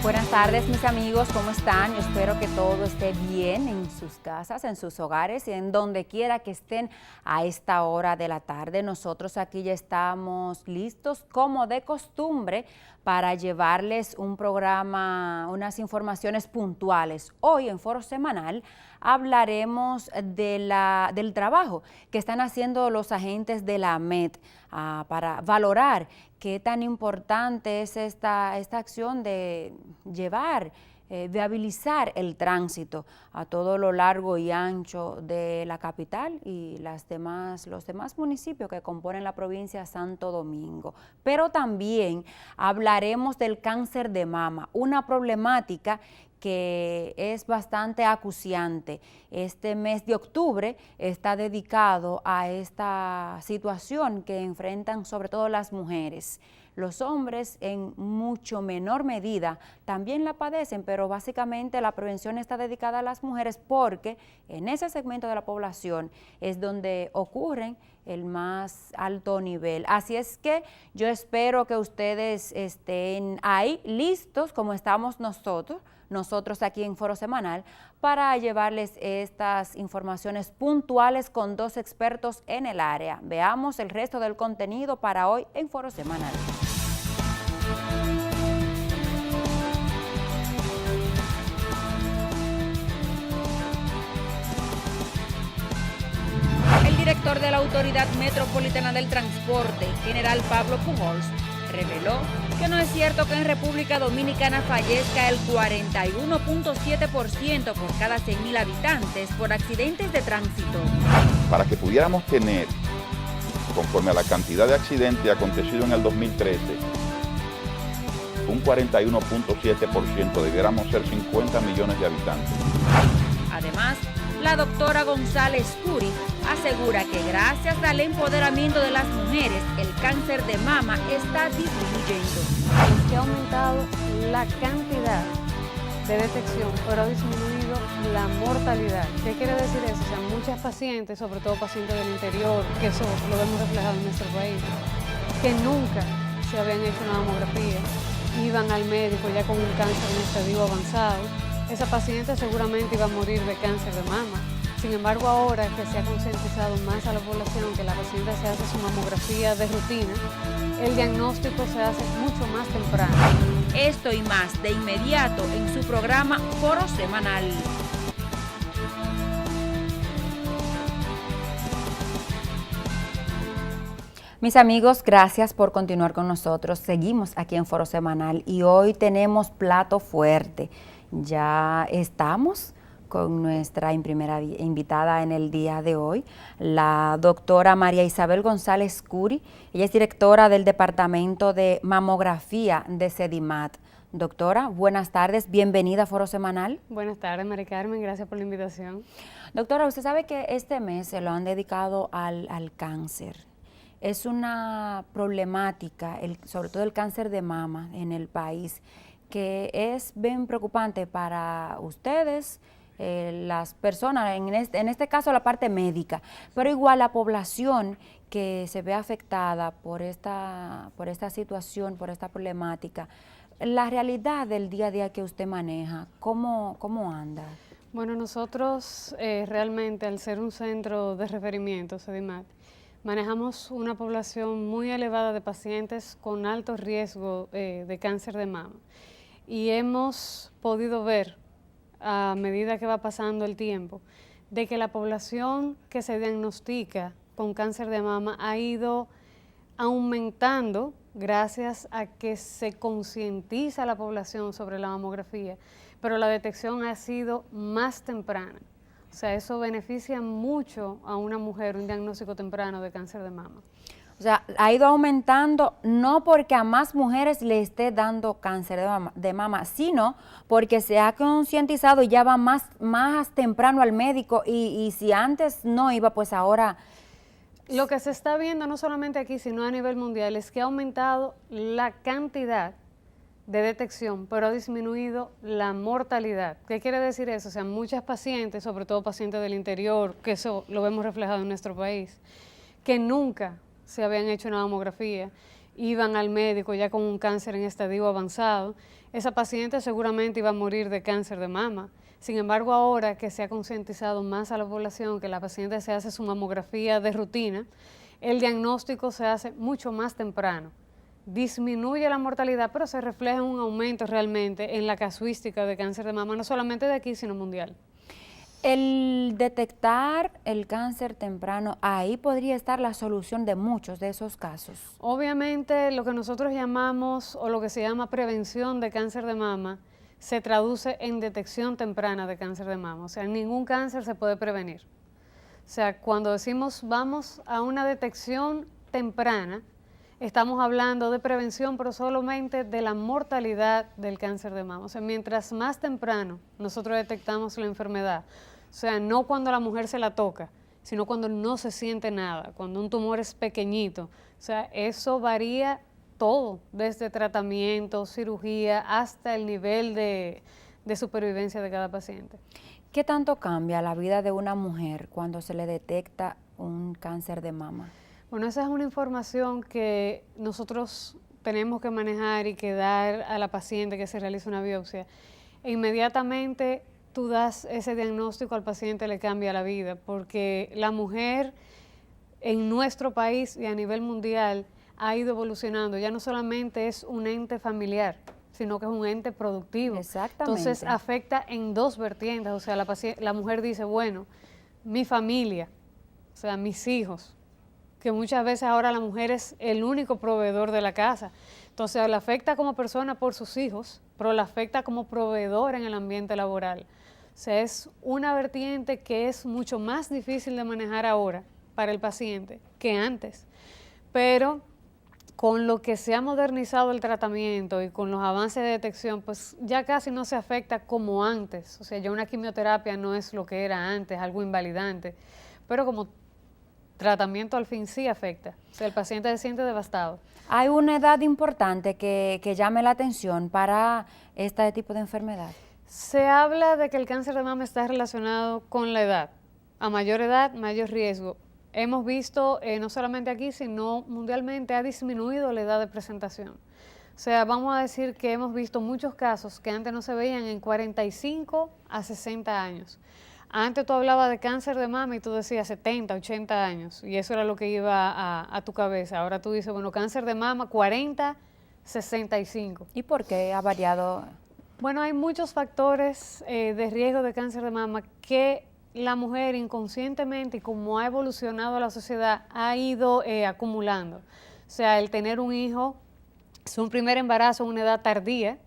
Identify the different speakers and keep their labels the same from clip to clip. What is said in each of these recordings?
Speaker 1: Buenas tardes, mis amigos, ¿cómo están? Yo espero que todo esté bien en sus casas, en sus hogares y en donde quiera que estén a esta hora de la tarde. Nosotros aquí ya estamos listos, como de costumbre, para llevarles un programa, unas informaciones puntuales. Hoy en Foro Semanal hablaremos del trabajo que están haciendo los agentes de la AMET para valorar qué tan importante es esta acción de llevar, viabilizar el tránsito a todo lo largo y ancho de la capital y los demás municipios que componen la provincia de Santo Domingo. Pero también hablaremos del cáncer de mama, una problemática que es bastante acuciante. Este mes de octubre está dedicado a esta situación que enfrentan sobre todo las mujeres. Los hombres en mucho menor medida también la padecen, pero básicamente la prevención está dedicada a las mujeres porque en ese segmento de la población es donde ocurren el más alto nivel. Así es que yo espero que ustedes estén ahí listos como estamos nosotros aquí en Foro Semanal, para llevarles estas informaciones puntuales con dos expertos en el área. Veamos el resto del contenido para hoy en Foro Semanal. El director de la Autoridad Metropolitana del Transporte, general Pablo Pujols, reveló que no es cierto que en República Dominicana fallezca el 41.7% por cada 100.000 habitantes por accidentes de tránsito.
Speaker 2: Para que pudiéramos tener, conforme a la cantidad de accidentes acontecidos en el 2013, un 41.7%, debiéramos ser 50 millones de habitantes.
Speaker 1: Además, la doctora González Curi asegura que gracias al empoderamiento de las mujeres, el cáncer de mama está disminuyendo.
Speaker 3: Es que ha aumentado la cantidad de detección, pero ha disminuido la mortalidad. ¿Qué quiere decir eso? O sea, muchas pacientes, sobre todo pacientes del interior, que eso lo vemos reflejado en nuestro país, que nunca se habían hecho una mamografía, iban al médico ya con un cáncer en estadio avanzado. Esa paciente seguramente iba a morir de cáncer de mama. Sin embargo, ahora que se ha concientizado más a la población, que la paciente se hace su mamografía de rutina, el diagnóstico se hace mucho más temprano.
Speaker 1: Esto y más de inmediato en su programa Foro Semanal. Mis amigos, gracias por continuar con nosotros. Seguimos aquí en Foro Semanal y hoy tenemos plato fuerte. Ya estamos con nuestra primera invitada en el día de hoy, la doctora María Isabel González Curi. Ella es directora del Departamento de Mamografía de Sedimat. Doctora, buenas tardes, bienvenida a Foro Semanal.
Speaker 3: Buenas tardes, María Carmen, gracias por la invitación.
Speaker 1: Doctora, usted sabe que este mes se lo han dedicado al cáncer. Es una problemática, sobre todo el cáncer de mama en el país, que es bien preocupante para ustedes, las personas, en este caso la parte médica, pero igual la población que se ve afectada por esta situación, por esta problemática. La realidad del día a día que usted maneja, ¿cómo anda?
Speaker 3: Bueno, nosotros realmente, al ser un centro de referimiento, Sedimat, manejamos una población muy elevada de pacientes con alto riesgo de cáncer de mama. Y hemos podido ver, a medida que va pasando el tiempo, de que la población que se diagnostica con cáncer de mama ha ido aumentando gracias a que se concientiza a la población sobre la mamografía, pero la detección ha sido más temprana. O sea, eso beneficia mucho a una mujer, un diagnóstico temprano de cáncer de mama.
Speaker 1: O sea, ha ido aumentando no porque a más mujeres le esté dando cáncer de mama, sino porque se ha concientizado y ya va más temprano al médico y si antes no iba, pues ahora...
Speaker 3: Lo que se está viendo no solamente aquí, sino a nivel mundial, es que ha aumentado la cantidad de detección, pero ha disminuido la mortalidad. ¿Qué quiere decir eso? O sea, muchas pacientes, sobre todo pacientes del interior, que eso lo vemos reflejado en nuestro país, que nunca se habían hecho una mamografía iban al médico ya con un cáncer en estadio avanzado, esa paciente seguramente iba a morir de cáncer de mama. Sin embargo, ahora que se ha concientizado más a la población, que la paciente se hace su mamografía de rutina, el diagnóstico se hace mucho más temprano. Disminuye la mortalidad, pero se refleja un aumento realmente en la casuística de cáncer de mama, no solamente de aquí, sino mundial.
Speaker 1: El detectar el cáncer temprano, ahí podría estar la solución de muchos de esos casos.
Speaker 3: Obviamente, lo que nosotros llamamos, o lo que se llama prevención de cáncer de mama, se traduce en detección temprana de cáncer de mama. O sea, ningún cáncer se puede prevenir. O sea, cuando decimos vamos a una detección temprana, estamos hablando de prevención, pero solamente de la mortalidad del cáncer de mama. O sea, mientras más temprano nosotros detectamos la enfermedad, o sea, no cuando la mujer se la toca, sino cuando no se siente nada, cuando un tumor es pequeñito. O sea, eso varía todo, desde tratamiento, cirugía, hasta el nivel de supervivencia de cada paciente.
Speaker 1: ¿Qué tanto cambia la vida de una mujer cuando se le detecta un cáncer de mama?
Speaker 3: Bueno, esa es una información que nosotros tenemos que manejar y que dar a la paciente que se realiza una biopsia. E inmediatamente tú das ese diagnóstico al paciente, le cambia la vida, porque la mujer en nuestro país y a nivel mundial ha ido evolucionando. Ya no solamente es un ente familiar, sino que es un ente productivo.
Speaker 1: Exactamente.
Speaker 3: Entonces afecta en dos vertientes. O sea, la mujer dice, bueno, mi familia, o sea, mis hijos, que muchas veces ahora la mujer es el único proveedor de la casa. Entonces la afecta como persona por sus hijos, pero la afecta como proveedor en el ambiente laboral. O sea, es una vertiente que es mucho más difícil de manejar ahora para el paciente que antes. Pero con lo que se ha modernizado el tratamiento y con los avances de detección, pues ya casi no se afecta como antes. O sea, ya una quimioterapia no es lo que era antes, algo invalidante. Pero como tratamiento al fin sí afecta. O sea, el paciente se siente devastado.
Speaker 1: ¿Hay una edad importante que llame la atención para este tipo de enfermedad?
Speaker 3: Se habla de que el cáncer de mama está relacionado con la edad. A mayor edad, mayor riesgo. Hemos visto, no solamente aquí, sino mundialmente, ha disminuido la edad de presentación. O sea, vamos a decir que hemos visto muchos casos que antes no se veían en 45 a 60 años. Antes tú hablabas de cáncer de mama y tú decías 70, 80 años, y eso era lo que iba a tu cabeza. Ahora tú dices, bueno, cáncer de mama, 40, 65.
Speaker 1: ¿Y por qué ha variado?
Speaker 3: Bueno, hay muchos factores de riesgo de cáncer de mama que la mujer inconscientemente, y como ha evolucionado la sociedad, ha ido acumulando. O sea, el tener un hijo, es un primer embarazo a una edad tardía,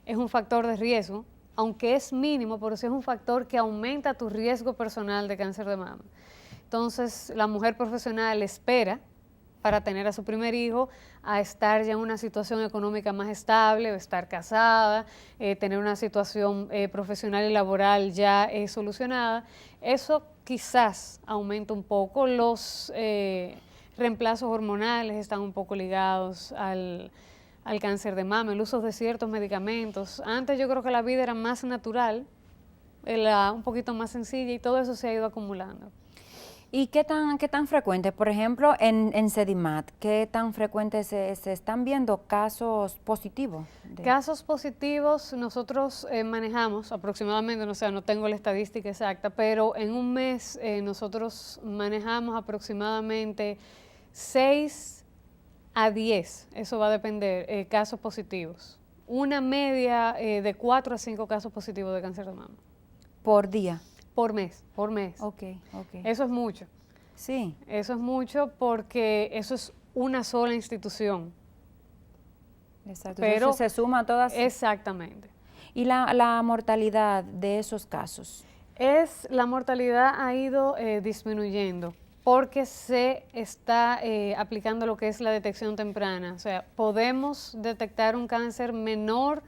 Speaker 3: es un factor de riesgo, aunque es mínimo, pero sí es un factor que aumenta tu riesgo personal de cáncer de mama. Entonces, la mujer profesional espera para tener a su primer hijo a estar ya en una situación económica más estable, o estar casada, tener una situación profesional y laboral ya solucionada. Eso quizás aumenta un poco. Los reemplazos hormonales están un poco ligados al cáncer de mama, el uso de ciertos medicamentos. Antes yo creo que la vida era más natural, era un poquito más sencilla y todo eso se ha ido acumulando.
Speaker 1: ¿Y qué tan frecuente? Por ejemplo, en Sedimat, ¿qué tan frecuente se están viendo casos positivos?
Speaker 3: Casos positivos nosotros manejamos aproximadamente, o sea, no tengo la estadística exacta, pero en un mes nosotros manejamos aproximadamente 6 a 10, eso va a depender, casos positivos. Una media de 4 a 5 casos positivos de cáncer de mama.
Speaker 1: ¿Por día?
Speaker 3: Por mes.
Speaker 1: Ok.
Speaker 3: Eso es mucho.
Speaker 1: Sí.
Speaker 3: Eso es mucho porque eso es una sola institución.
Speaker 1: Exacto.
Speaker 3: Pero
Speaker 1: entonces se suma a todas.
Speaker 3: Exactamente.
Speaker 1: ¿Y la mortalidad de esos casos?
Speaker 3: La mortalidad ha ido disminuyendo porque se está aplicando lo que es la detección temprana. O sea, podemos detectar un cáncer menor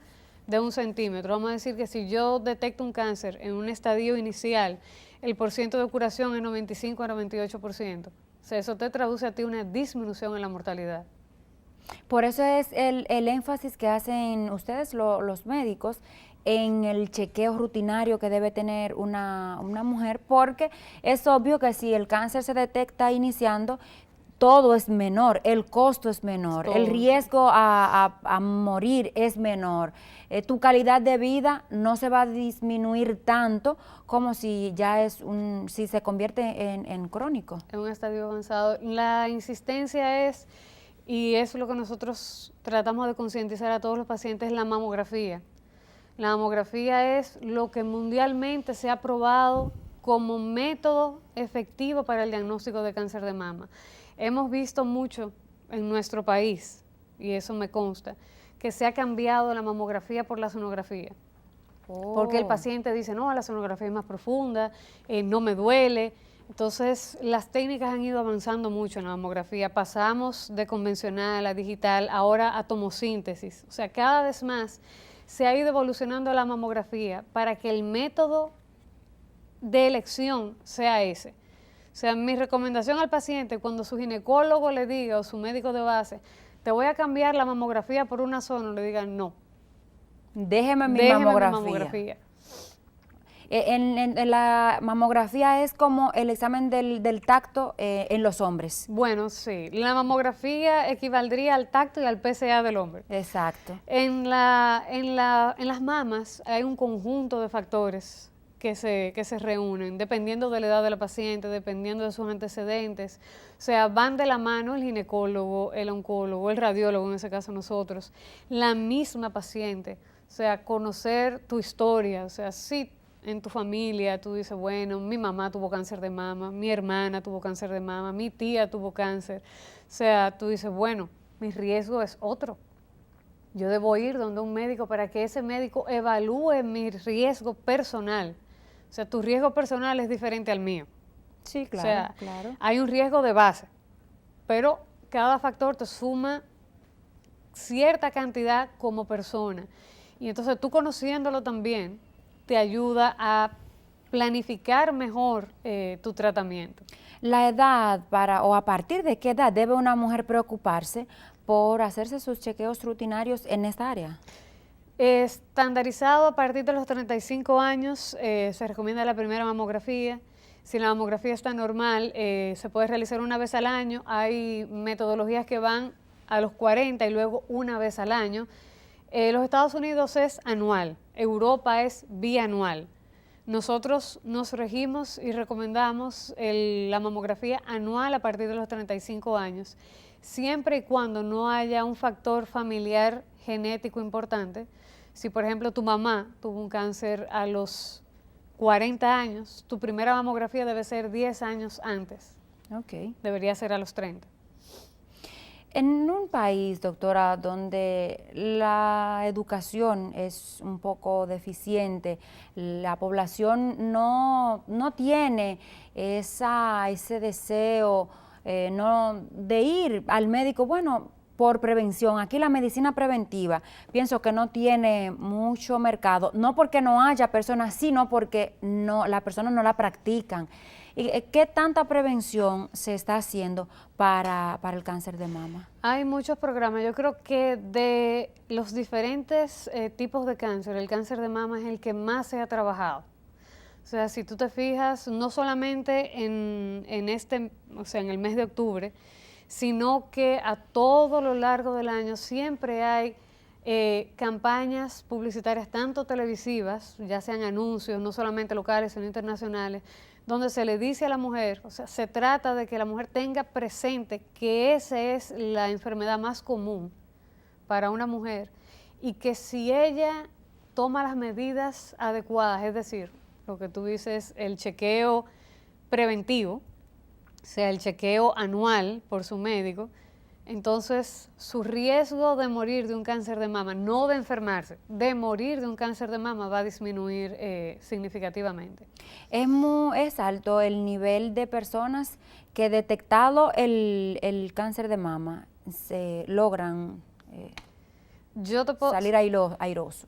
Speaker 3: de 1 centímetro. Vamos a decir que si yo detecto un cáncer en un estadio inicial, el porcentaje de curación es 95 a 98%. O sea, eso te traduce a ti una disminución en la mortalidad.
Speaker 1: Por eso es el énfasis que hacen ustedes, los médicos, en el chequeo rutinario que debe tener una mujer, porque es obvio que si el cáncer se detecta iniciando, todo es menor, el costo es menor,
Speaker 3: Todo.
Speaker 1: el riesgo a morir es menor. Tu calidad de vida no se va a disminuir tanto como si ya si se convierte en crónico.
Speaker 3: En un estadio avanzado. La insistencia es, y es lo que nosotros tratamos de concientizar a todos los pacientes, la mamografía. La mamografía es lo que mundialmente se ha probado como método efectivo para el diagnóstico de cáncer de mama. Hemos visto mucho en nuestro país, y eso me consta, que se ha cambiado la mamografía por la sonografía. Porque el paciente dice, no, la sonografía es más profunda, no me duele. Entonces, las técnicas han ido avanzando mucho en la mamografía. Pasamos de convencional a digital, ahora a tomosíntesis. O sea, cada vez más se ha ido evolucionando la mamografía para que el método de elección sea ese. O sea, mi recomendación al paciente, cuando su ginecólogo le diga o su médico de base, te voy a cambiar la mamografía por una sono, le digan no.
Speaker 1: Déjeme mi mamografía. En la mamografía es como el examen del tacto en los hombres.
Speaker 3: Bueno, sí. La mamografía equivaldría al tacto y al PSA del hombre.
Speaker 1: Exacto.
Speaker 3: En las mamas hay un conjunto de factores que se reúnen, dependiendo de la edad de la paciente, dependiendo de sus antecedentes. O sea, van de la mano el ginecólogo, el oncólogo, el radiólogo, en ese caso nosotros, la misma paciente. O sea, conocer tu historia. O sea, si en tu familia tú dices, bueno, mi mamá tuvo cáncer de mama, mi hermana tuvo cáncer de mama, mi tía tuvo cáncer. O sea, tú dices, bueno, mi riesgo es otro. Yo debo ir donde un médico para que ese médico evalúe mi riesgo personal. O sea, tu riesgo personal es diferente al mío.
Speaker 1: Sí, claro,
Speaker 3: O sea,
Speaker 1: claro.
Speaker 3: hay un riesgo de base, pero cada factor te suma cierta cantidad como persona. Y entonces tú conociéndolo también te ayuda a planificar mejor tu tratamiento.
Speaker 1: La edad o a partir de qué edad debe una mujer preocuparse por hacerse sus chequeos rutinarios en esta área.
Speaker 3: Estandarizado a partir de los 35 años, se recomienda la primera mamografía. Si la mamografía está normal, se puede realizar una vez al año. Hay metodologías que van a los 40 y luego una vez al año. Los Estados Unidos es anual, Europa es bianual. Nosotros nos regimos y recomendamos la mamografía anual a partir de los 35 años, siempre y cuando no haya un factor familiar genético importante. Si, por ejemplo, tu mamá tuvo un cáncer a los 40 años, tu primera mamografía debe ser 10 años antes.
Speaker 1: Okay.
Speaker 3: Debería ser a los 30.
Speaker 1: En un país, doctora, donde la educación es un poco deficiente, la población no tiene ese deseo de ir al médico, bueno, por prevención. Aquí la medicina preventiva, pienso que no tiene mucho mercado, no porque no haya personas, sino porque las personas no la practican. ¿Qué tanta prevención se está haciendo para el cáncer de mama?
Speaker 3: Hay muchos programas. Yo creo que de los diferentes tipos de cáncer, el cáncer de mama es el que más se ha trabajado. O sea, si tú te fijas, no solamente en el mes de octubre, sino que a todo lo largo del año siempre hay campañas publicitarias, tanto televisivas, ya sean anuncios, no solamente locales, sino internacionales, donde se le dice a la mujer, o sea, se trata de que la mujer tenga presente que esa es la enfermedad más común para una mujer y que si ella toma las medidas adecuadas, es decir, lo que tú dices, el chequeo preventivo, o sea, el chequeo anual por su médico, entonces su riesgo de morir de un cáncer de mama, no de enfermarse, de morir de un cáncer de mama va a disminuir significativamente.
Speaker 1: Es alto el nivel de personas que detectado el cáncer de mama se logran salir airoso.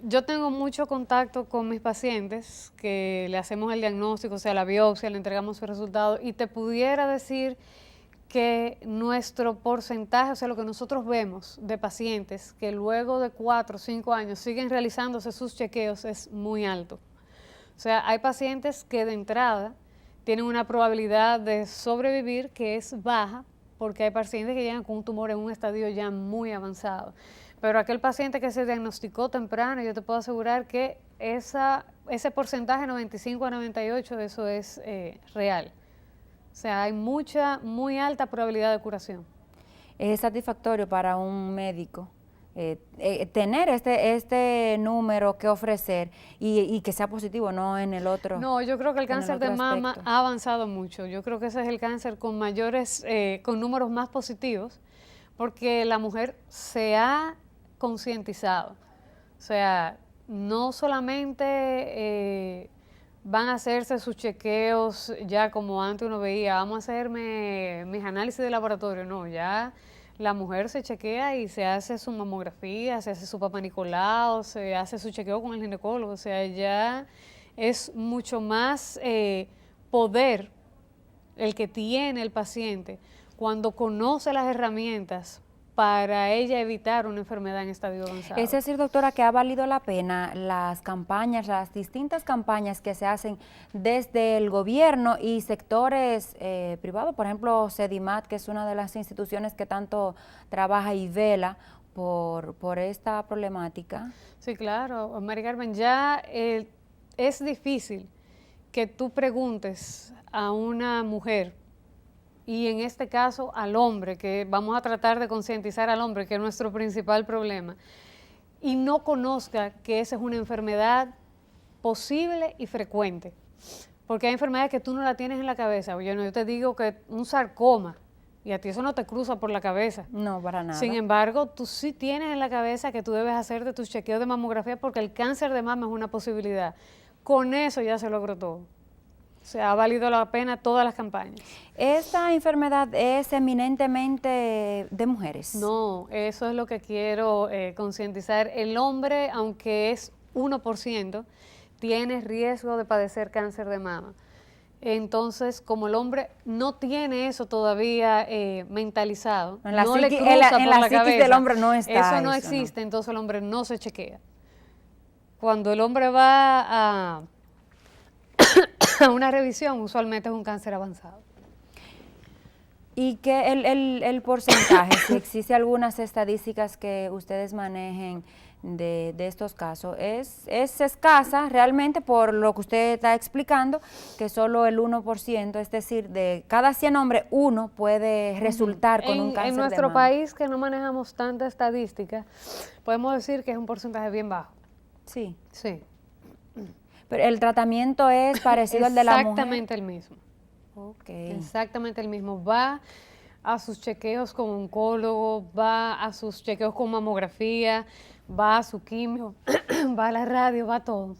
Speaker 3: Yo tengo mucho contacto con mis pacientes que le hacemos el diagnóstico, o sea, la biopsia, le entregamos su resultado y te pudiera decir que nuestro porcentaje, o sea, lo que nosotros vemos de pacientes que luego de 4 o 5 años siguen realizándose sus chequeos es muy alto. O sea, hay pacientes que de entrada tienen una probabilidad de sobrevivir que es baja, porque hay pacientes que llegan con un tumor en un estadio ya muy avanzado. Pero aquel paciente que se diagnosticó temprano, yo te puedo asegurar que ese porcentaje 95 a 98, eso es real. O sea, hay muy alta probabilidad de curación.
Speaker 1: ¿Es satisfactorio para un médico tener este número que ofrecer y que sea positivo, no en el otro?
Speaker 3: No, yo creo que el cáncer de mama
Speaker 1: aspecto
Speaker 3: ha avanzado mucho. Yo creo que ese es el cáncer con mayores, con números más positivos, porque la mujer se ha concientizado. O sea, no solamente van a hacerse sus chequeos ya como antes uno veía, vamos a hacerme mis análisis de laboratorio, no, ya la mujer se chequea y se hace su mamografía, se hace su Papá Nicolau, se hace su chequeo con el ginecólogo, o sea, ya es mucho más poder el que tiene el paciente cuando conoce las herramientas para ella evitar una enfermedad en estadio avanzado.
Speaker 1: Es decir, doctora, que ha valido la pena las campañas, las distintas campañas que se hacen desde el gobierno y sectores privados, por ejemplo, Sedimat, que es una de las instituciones que tanto trabaja y vela por esta problemática.
Speaker 3: Sí, claro, María Carmen, ya es difícil que tú preguntes a una mujer, y en este caso al hombre, que vamos a tratar de concientizar al hombre, que es nuestro principal problema, y no conozca que esa es una enfermedad posible y frecuente. Porque hay enfermedades que tú no la tienes en la cabeza. Oye, no, yo te digo que un sarcoma, y a ti eso no te cruza por la cabeza.
Speaker 1: No, para nada.
Speaker 3: Sin embargo, tú sí tienes en la cabeza que tú debes hacerte tus chequeos de mamografía porque el cáncer de mama es una posibilidad. Con eso ya se logró todo. O sea, ha valido la pena todas las campañas.
Speaker 1: ¿Esta enfermedad es eminentemente de mujeres?
Speaker 3: No, eso es lo que quiero concientizar. El hombre, aunque es 1%, tiene riesgo de padecer cáncer de mama. Entonces, como el hombre no tiene eso todavía mentalizado, no le cruza por la cabeza,
Speaker 1: del hombre no está
Speaker 3: eso no existe, entonces el hombre no se chequea. Cuando el hombre va a una revisión, usualmente es un cáncer avanzado.
Speaker 1: ¿Y qué el porcentaje? Si existe algunas estadísticas que ustedes manejen de estos casos, es escasa realmente por lo que usted está explicando, que solo el 1%, es decir, de cada 100 hombres, uno puede resultar con un cáncer de mama.
Speaker 3: En nuestro país, que no manejamos tanta estadística, podemos decir que es un porcentaje bien bajo.
Speaker 1: Sí.
Speaker 3: Sí.
Speaker 1: Pero el tratamiento es parecido al de la mujer.
Speaker 3: Exactamente el mismo.
Speaker 1: Okay.
Speaker 3: Exactamente el mismo. Va a sus chequeos con oncólogo, va a sus chequeos con mamografía, va a su quimio, va a la radio, va a todo.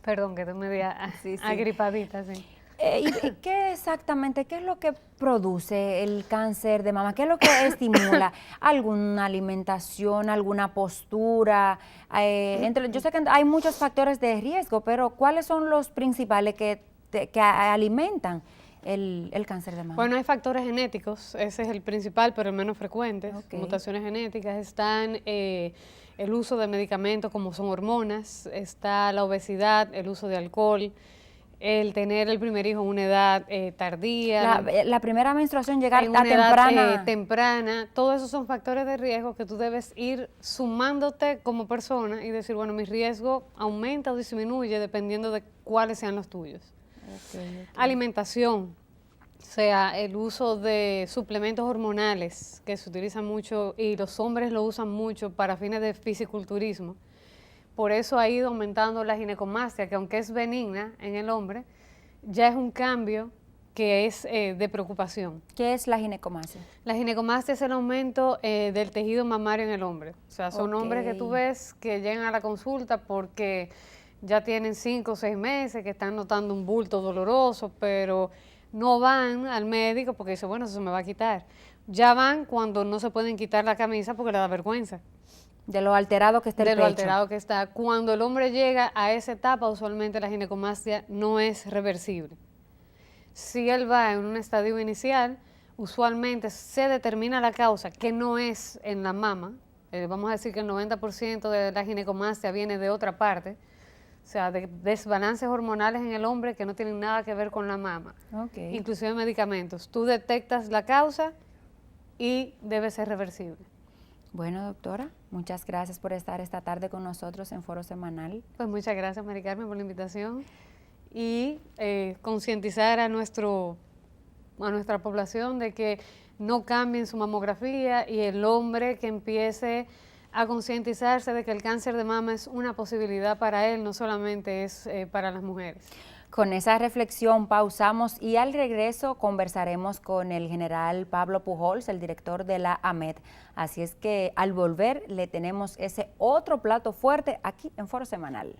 Speaker 3: Perdón, que estoy media agripadita, sí.
Speaker 1: ¿Y qué exactamente, qué es lo que produce el cáncer de mama? ¿Qué es lo que estimula? ¿Alguna alimentación, alguna postura? Yo sé que hay muchos factores de riesgo, pero ¿cuáles son los principales que alimentan el cáncer de mama?
Speaker 3: Bueno, hay factores genéticos, ese es el principal, pero el menos frecuente.
Speaker 1: Okay.
Speaker 3: Mutaciones genéticas, están el uso de medicamentos como son hormonas, está la obesidad, el uso de alcohol, el tener el primer hijo en una edad tardía.
Speaker 1: La primera menstruación, llegar
Speaker 3: en
Speaker 1: a
Speaker 3: una edad,
Speaker 1: temprana.
Speaker 3: temprana. Todos esos son factores de riesgo que tú debes ir sumándote como persona y decir, bueno, mi riesgo aumenta o disminuye dependiendo de cuáles sean los tuyos. Okay. Alimentación, o sea, el uso de suplementos hormonales que se utilizan mucho y los hombres lo usan mucho para fines de fisiculturismo. Por eso ha ido aumentando la ginecomastia, que aunque es benigna en el hombre, ya es un cambio que es de preocupación.
Speaker 1: ¿Qué es la ginecomastia?
Speaker 3: La ginecomastia es el aumento del tejido mamario en el hombre. O sea, son hombres que tú ves que llegan a la consulta porque ya tienen 5 o 6 meses, que están notando un bulto doloroso, pero no van al médico porque dicen, bueno, eso se me va a quitar. Ya van cuando no se pueden quitar la camisa porque les da vergüenza.
Speaker 1: De lo alterado que está el pecho.
Speaker 3: De lo alterado que está. Cuando el hombre llega a esa etapa, usualmente la ginecomastia no es reversible. Si él va en un estadio inicial, usualmente se determina la causa, que no es en la mama. Vamos a decir que el 90% de la ginecomastia viene de otra parte. o sea, de desbalances hormonales en el hombre que no tienen nada que ver con la mama, inclusive medicamentos. Tú detectas la causa y debe ser reversible.
Speaker 1: Bueno, doctora, muchas gracias por estar esta tarde con nosotros en Foro Semanal.
Speaker 3: Pues muchas gracias, Mari Carmen, por la invitación y concientizar a nuestra población de que no cambien su mamografía y el hombre que empiece a concientizarse de que el cáncer de mama es una posibilidad para él, no solamente es para las mujeres.
Speaker 1: Con esa reflexión pausamos y al regreso conversaremos con el general Pablo Pujols, el director de la AMED. Así es que al volver le tenemos ese otro plato fuerte aquí en Foro Semanal.